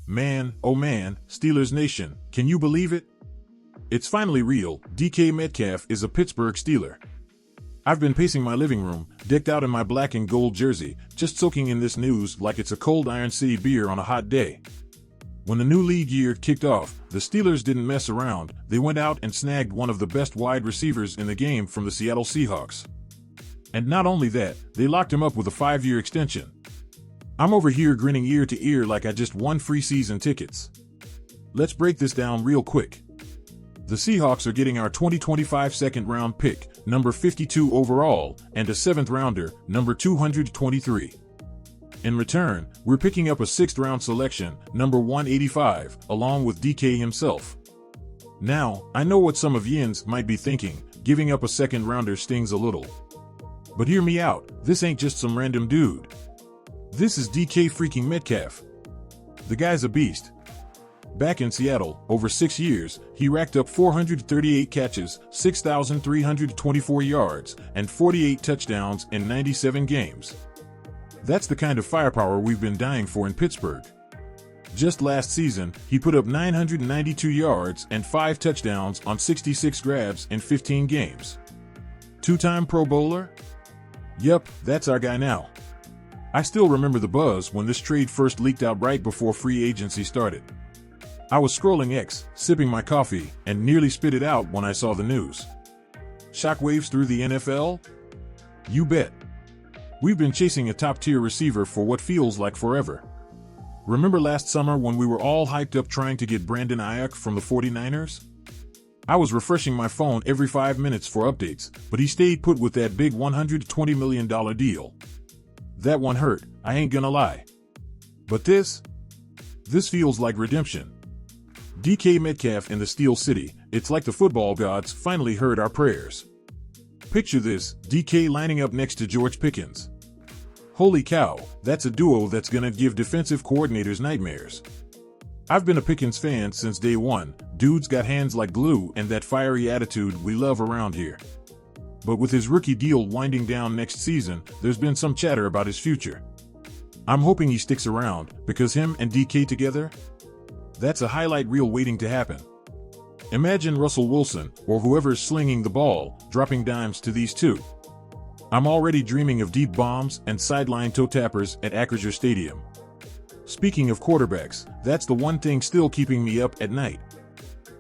Man, oh man, Steelers Nation, can you believe it? It's finally real. DK Metcalf is a Pittsburgh Steeler. I've been pacing my living room, decked out in my black and gold jersey, just soaking in this news like it's a cold Iron City beer on a hot day. When the new league year kicked off, the Steelers didn't mess around. They went out and snagged one of the best wide receivers in the game from the Seattle Seahawks. And not only that, they locked him up with a 5-year extension. I'm over here grinning ear to ear like I just won free season tickets. Let's break this down real quick. The Seahawks are getting our 2025 second-round pick, number 52 overall, and a 7th rounder, number 223. In return, we're picking up a 6th-round selection, number 185, along with DK himself. Now, I know what some of yins might be thinking, giving up a second-rounder stings a little. But hear me out, this ain't just some random dude. This is DK freaking Metcalf. The guy's a beast. Back in Seattle, over 6 years, he racked up 438 catches, 6,324 yards, and 48 touchdowns in 97 games. That's the kind of firepower we've been dying for in Pittsburgh. Just last season, he put up 992 yards and 5 touchdowns on 66 grabs in 15 games. 2-time Pro Bowler? Yep, that's our guy now. I still remember the buzz when this trade first leaked out right before free agency started. I was scrolling X, sipping my coffee, and nearly spit it out when I saw the news. Shockwaves through the NFL? You bet. We've been chasing a top-tier receiver for what feels like forever. Remember last summer when we were all hyped up trying to get Brandon Ayuk from the 49ers? I was refreshing my phone every 5 minutes for updates, but he stayed put with that big $120 million deal. That one hurt, I ain't gonna lie. But this feels like redemption. DK Metcalf in the Steel City, it's like the football gods finally heard our prayers. Picture this, DK lining up next to George Pickens. Holy cow, that's a duo that's gonna give defensive coordinators nightmares. I've been a Pickens fan since day one. Dude's got hands like glue and that fiery attitude we love around here. But with his rookie deal winding down next season, there's been some chatter about his future. I'm hoping he sticks around, because him and DK together? That's a highlight reel waiting to happen. Imagine Russell Wilson, or whoever's slinging the ball, dropping dimes to these two. I'm already dreaming of deep bombs and sideline toe tappers at Acrisure Stadium. Speaking of quarterbacks, that's the one thing still keeping me up at night.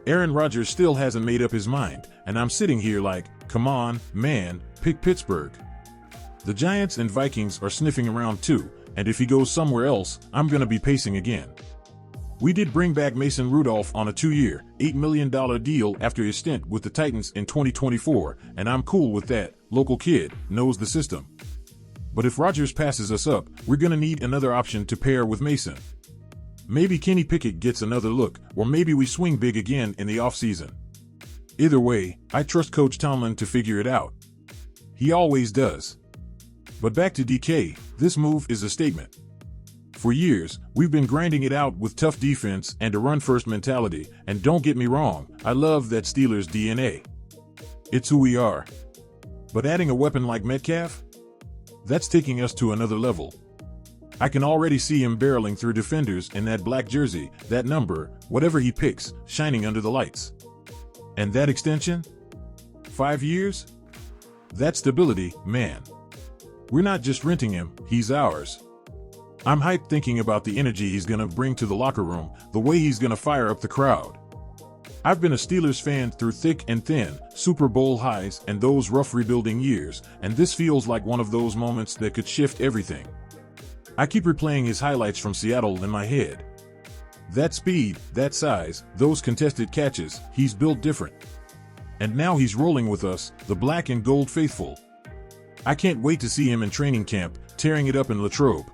Aaron Rodgers still hasn't made up his mind, and I'm sitting here like, come on, man, pick Pittsburgh. The Giants and Vikings are sniffing around too, and if he goes somewhere else, I'm gonna be pacing again. We did bring back Mason Rudolph on a 2-year, $8 million deal after his stint with the Titans in 2024, and I'm cool with that. Local kid, knows the system. But if Rodgers passes us up, we're gonna need another option to pair with Mason. Maybe Kenny Pickett gets another look, or maybe we swing big again in the offseason. Either way, I trust Coach Tomlin to figure it out. He always does. But back to DK, this move is a statement. For years, we've been grinding it out with tough defense and a run-first mentality, and don't get me wrong, I love that Steelers DNA. It's who we are. But adding a weapon like Metcalf? That's taking us to another level. I can already see him barreling through defenders in that black jersey, that number, whatever he picks, shining under the lights. And that extension? 5 years? That stability, man. We're not just renting him, he's ours. I'm hyped thinking about the energy he's gonna bring to the locker room, the way he's gonna fire up the crowd. I've been a Steelers fan through thick and thin, Super Bowl highs and those rough rebuilding years, and this feels like one of those moments that could shift everything. I keep replaying his highlights from Seattle in my head. That speed, that size, those contested catches, he's built different. And now he's rolling with us, the black and gold faithful. I can't wait to see him in training camp, tearing it up in Latrobe.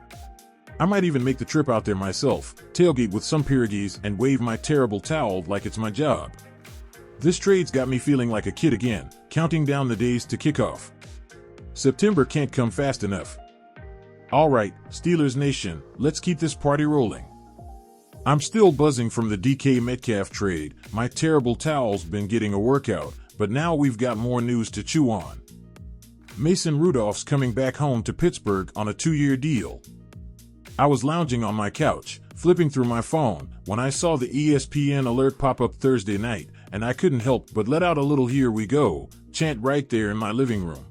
I might even make the trip out there myself, tailgate with some pierogies and wave my terrible towel like it's my job. This trade's got me feeling like a kid again, counting down the days to kickoff. September can't come fast enough. Alright, Steelers Nation, let's keep this party rolling. I'm still buzzing from the DK Metcalf trade. My terrible towel's been getting a workout, but now we've got more news to chew on. Mason Rudolph's coming back home to Pittsburgh on a 2-year deal. I was lounging on my couch, flipping through my phone when I saw the ESPN alert pop up Thursday night, and I couldn't help but let out a little "Here we go" chant right there in my living room.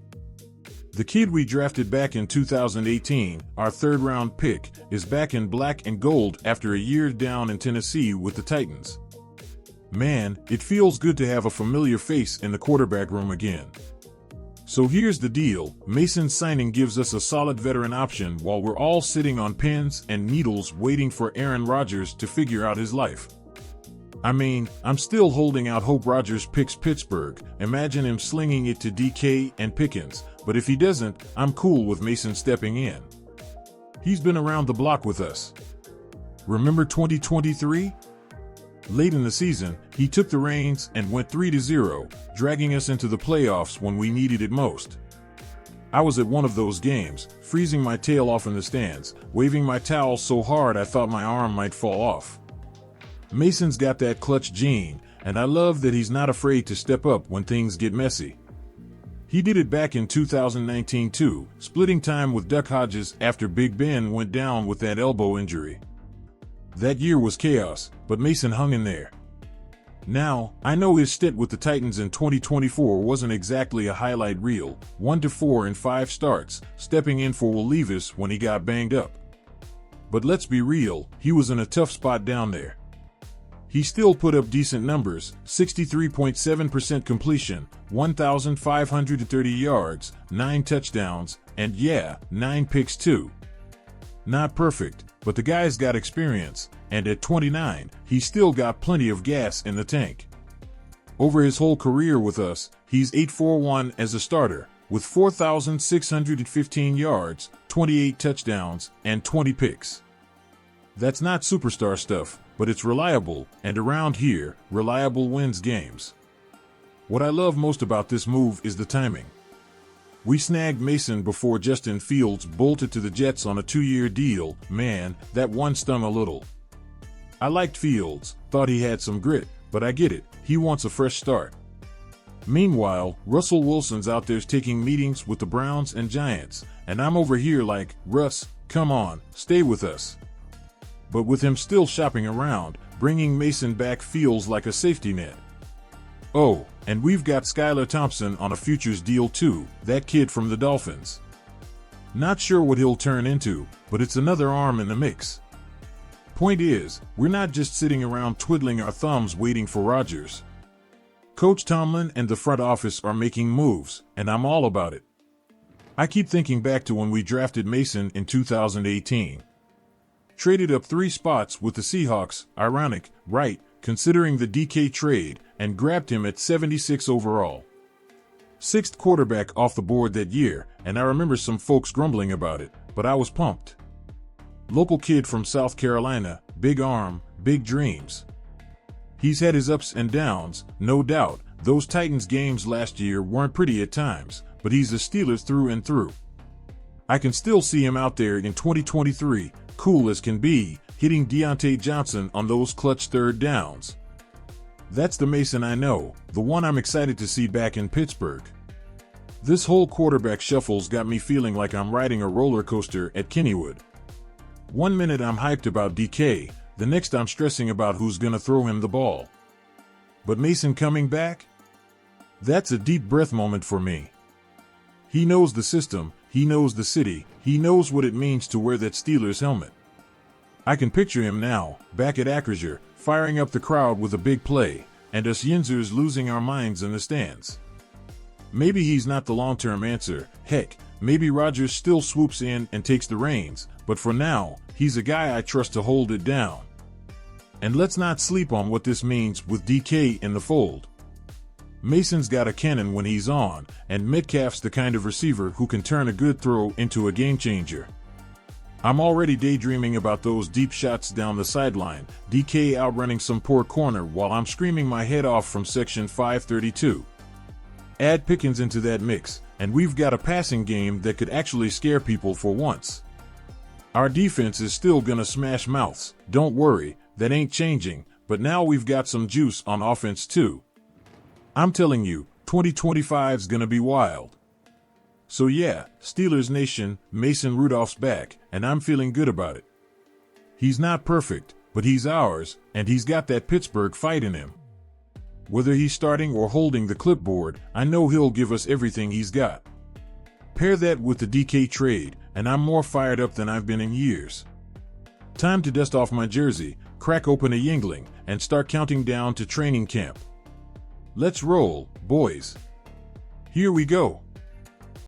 The kid we drafted back in 2018, our third-round pick, is back in black and gold after a year down in Tennessee with the Titans. Man, it feels good to have a familiar face in the quarterback room again. So here's the deal, Mason's signing gives us a solid veteran option while we're all sitting on pins and needles waiting for Aaron Rodgers to figure out his life. I mean, I'm still holding out hope Rodgers picks Pittsburgh. Imagine him slinging it to DK and Pickens, but if he doesn't, I'm cool with Mason stepping in. He's been around the block with us. Remember 2023? Late in the season, he took the reins and went 3-0, dragging us into the playoffs when we needed it most. I was at one of those games, freezing my tail off in the stands, waving my towel so hard I thought my arm might fall off. Mason's got that clutch gene, and I love that he's not afraid to step up when things get messy. He did it back in 2019 too, splitting time with Duck Hodges after Big Ben went down with that elbow injury. That year was chaos, but Mason hung in there. Now, I know his stint with the Titans in 2024 wasn't exactly a highlight reel, 1-4 in 5 starts, stepping in for Will Levis when he got banged up. But let's be real, he was in a tough spot down there. He still put up decent numbers, 63.7% completion, 1,530 yards, 9 touchdowns, and 9 picks too. Not perfect, but the guy's got experience, and at 29, he's still got plenty of gas in the tank. Over his whole career with us, he's 8-4-1 as a starter, with 4,615 yards, 28 touchdowns, and 20 picks. That's not superstar stuff, but it's reliable, and around here, reliable wins games. What I love most about this move is the timing. We snagged Mason before Justin Fields bolted to the Jets on a 2-year deal. Man, that one stung a little. I liked Fields, thought he had some grit, but I get it, he wants a fresh start. Meanwhile, Russell Wilson's out there taking meetings with the Browns and Giants, and I'm over here like, Russ, come on, stay with us. But with him still shopping around, bringing Mason back feels like a safety net. Oh, and we've got Skylar Thompson on a futures deal too, that kid from the Dolphins. Not sure what he'll turn into, but it's another arm in the mix. Point is, we're not just sitting around twiddling our thumbs waiting for Rodgers. Coach Tomlin and the front office are making moves, and I'm all about it. I keep thinking back to when we drafted Mason in 2018. Traded up 3 spots with the Seahawks, ironic, right, considering the DK trade, and grabbed him at 76 overall. 6th quarterback off the board that year, and I remember some folks grumbling about it, but I was pumped. Local kid from South Carolina, big arm, big dreams. He's had his ups and downs, no doubt. Those Titans games last year weren't pretty at times, but he's a Steelers through and through. I can still see him out there in 2023, cool as can be, hitting Deontay Johnson on those clutch third downs. That's the Mason I know, the one I'm excited to see back in Pittsburgh. This whole quarterback shuffle's got me feeling like I'm riding a roller coaster at Kennywood. One minute I'm hyped about DK, the next I'm stressing about who's gonna throw him the ball. But Mason coming back? That's a deep breath moment for me. He knows the system, he knows the city, he knows what it means to wear that Steelers helmet. I can picture him now, back at Acrisure, firing up the crowd with a big play, and us Yinzers losing our minds in the stands. Maybe he's not the long-term answer, heck, maybe Rodgers still swoops in and takes the reins, but for now, he's a guy I trust to hold it down. And let's not sleep on what this means with DK in the fold. Mason's got a cannon when he's on, and Metcalf's the kind of receiver who can turn a good throw into a game-changer. I'm already daydreaming about those deep shots down the sideline, DK outrunning some poor corner while I'm screaming my head off from section 532. Add Pickens into that mix, and we've got a passing game that could actually scare people for once. Our defense is still gonna smash mouths, don't worry, that ain't changing, but now we've got some juice on offense too. I'm telling you, 2025's gonna be wild. So yeah, Steelers Nation, Mason Rudolph's back, and I'm feeling good about it. He's not perfect, but he's ours, and he's got that Pittsburgh fight in him. Whether he's starting or holding the clipboard, I know he'll give us everything he's got. Pair that with the DK trade, and I'm more fired up than I've been in years. Time to dust off my jersey, crack open a Yingling, and start counting down to training camp. Let's roll, boys. Here we go.